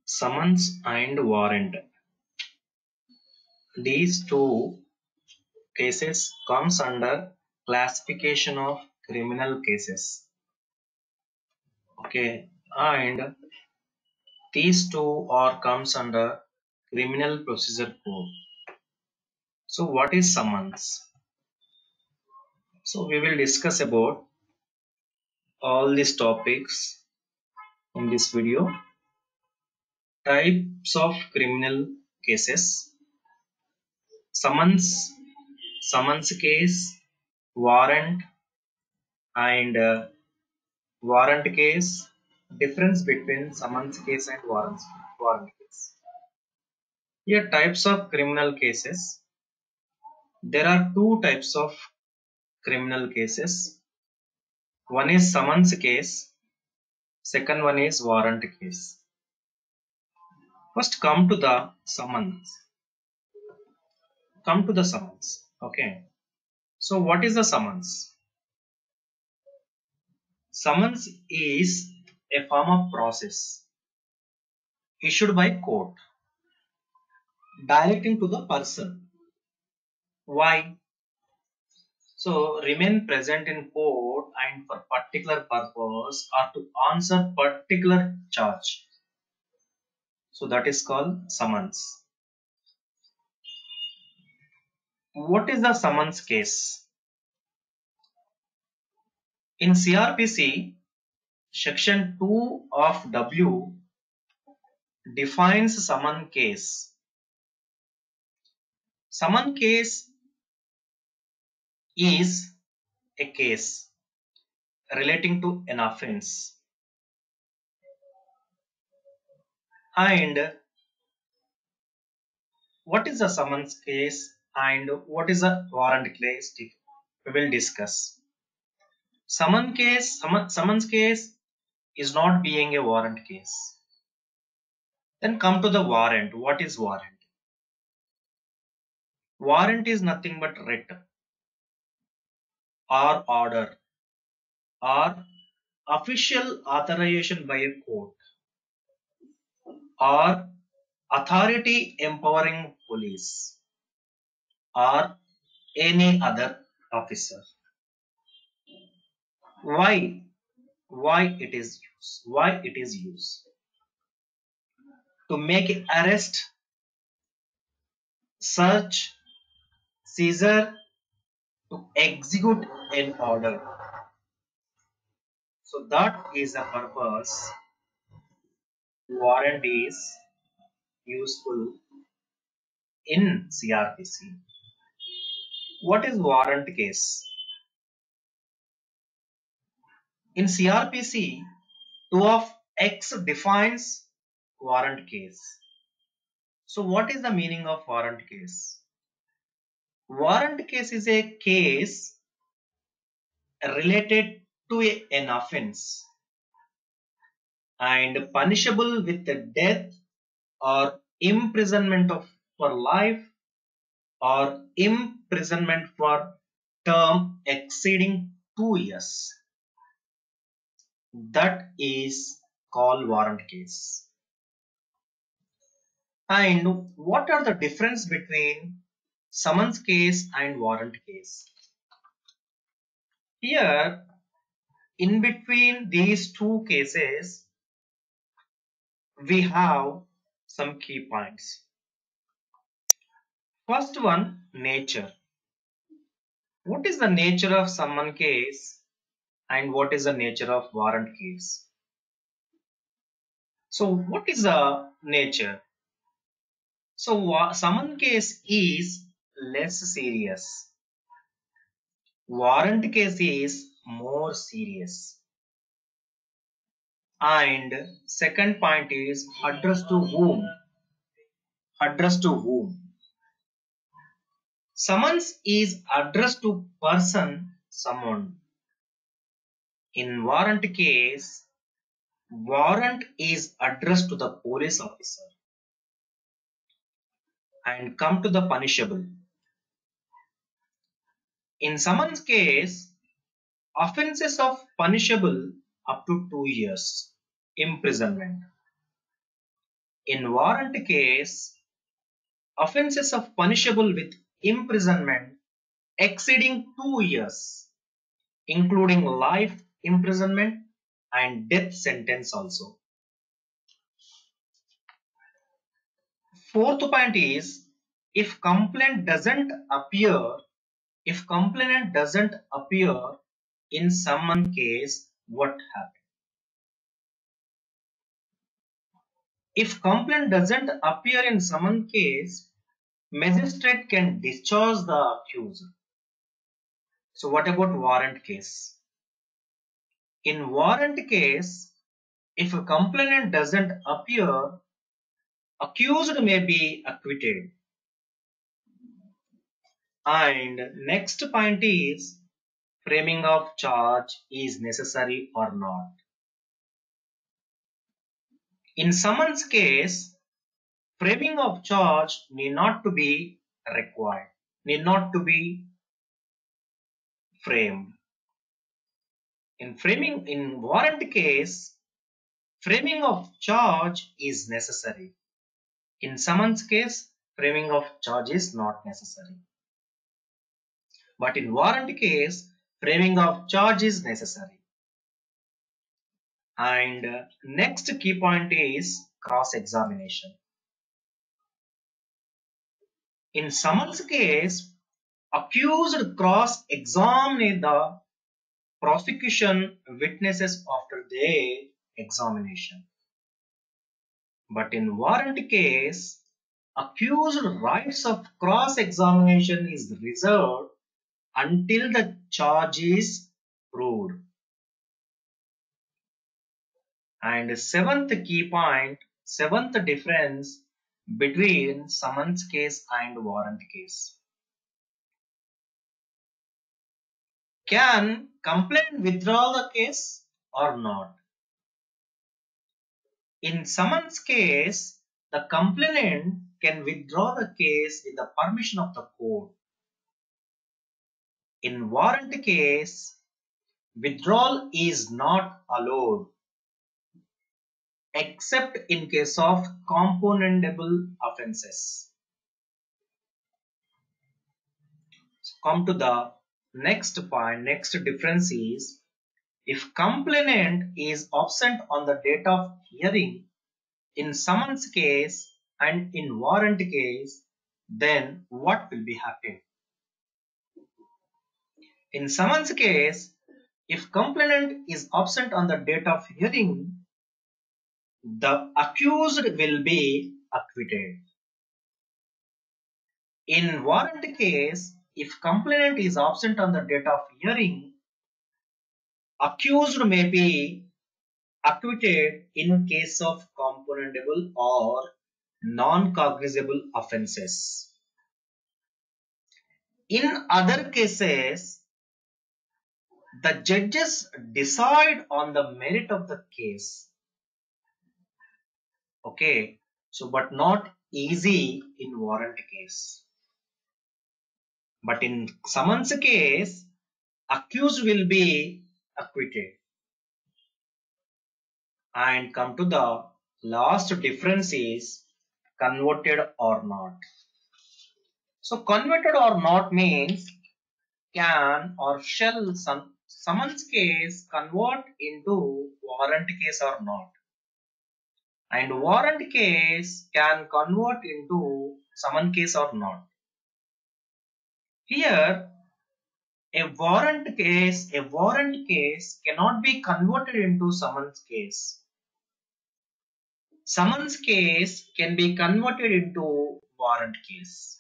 Summons and warrant. These two cases comes under classification of criminal cases. Okay, and these two are comes under criminal procedure code. So what is summons? So we will discuss about all these topics in this video. Types of criminal cases: summons, summons case, warrant, and warrant case. Difference between summons case and warrant case. Here, types of criminal cases. There are two types of criminal cases. One is summons case. Second one is warrant case. First, come to the summons. Come to the summons. Okay. So, what is the summons? Summons is a form of process issued by court directing to the person. Why? So remain present in court and for particular purpose or to answer particular charge. So that is called summons. What is the summons case? In CRPC, section 2 of W defines summon case. Summon case is a case relating to an offense, and what is the summons case and what is a warrant case we will discuss. Summons case is not being a warrant case. Then come to the warrant. What is warrant? Warrant is nothing but writ or order or official authorization by a court or authority empowering police or any other officer. Why? Why it is used? Why it is used? To make arrest, search, seizure, to execute an order. So that is the purpose warrant is useful in CRPC. What is warrant case? In CRPC, 2 of X defines warrant case. So what is the meaning of warrant case? Warrant case is a case related to an offense and punishable with death or imprisonment for life or imprisonment for term exceeding 2 years. That is called warrant case. And what are the difference between summons case and warrant case? Here, in between these two cases, we have some key points. First one, nature. What is the nature of summon case and what is the nature of warrant case? So what is the nature? So summon case is less serious. Warrant case is more serious. And second point is addressed to whom? Addressed to whom? Summons is addressed to person summoned. In warrant case, warrant is addressed to the police officer. And come to the punishable. In summons case, offences of punishable up to 2 years imprisonment. In warrant case, offences of punishable with imprisonment exceeding 2 years, including life imprisonment and death sentence also. Fourth point is, if complainant doesn't appear in summon case, what happens? If complainant doesn't appear in summon case, magistrate can discharge the accused. So what about warrant case? In warrant case, if a complainant doesn't appear, accused may be acquitted. And next point is, framing of charge is necessary or not. In summons case, framing of charge need not to be required, need not to be framed. In warrant case, framing of charge is necessary. In summons case, framing of charge is not necessary. But in warrant case, framing of charge is necessary. And next key point is cross-examination. In summons case, accused cross-examine the prosecution witnesses after their examination. But in warrant case, accused rights of cross-examination is reserved until the charge is proved. And seventh key point, seventh difference between summons case and warrant case. Can complainant withdraw the case or not? In summons case, the complainant can withdraw the case with the permission of the court. In warrant case, withdrawal is not allowed except in case of componentable offences. So come to the next point, next difference is, if complainant is absent on the date of hearing in summons case and in warrant case, then what will be happening? In summons case, if complainant is absent on the date of hearing, the accused will be acquitted. In warrant case, if complainant is absent on the date of hearing, accused may be acquitted in case of componentable or non-cognizable offences. In other cases, the judges decide on the merit of the case. Okay, so but not easy in warrant case. But in summons case, accused will be acquitted. And come to the last difference is converted or not. So converted or not means, can or shall summons case convert into warrant case or not? And warrant case can convert into summon case or not? Here, a warrant case cannot be converted into summons case. Summons case can be converted into warrant case.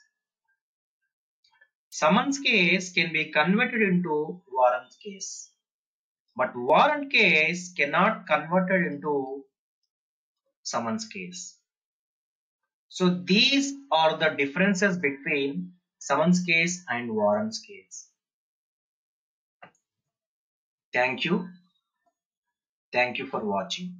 Summons case can be converted into warrant case. But warrant case cannot converted into summons case. So these are the differences between summons case and warrant case. Thank you. Thank you for watching.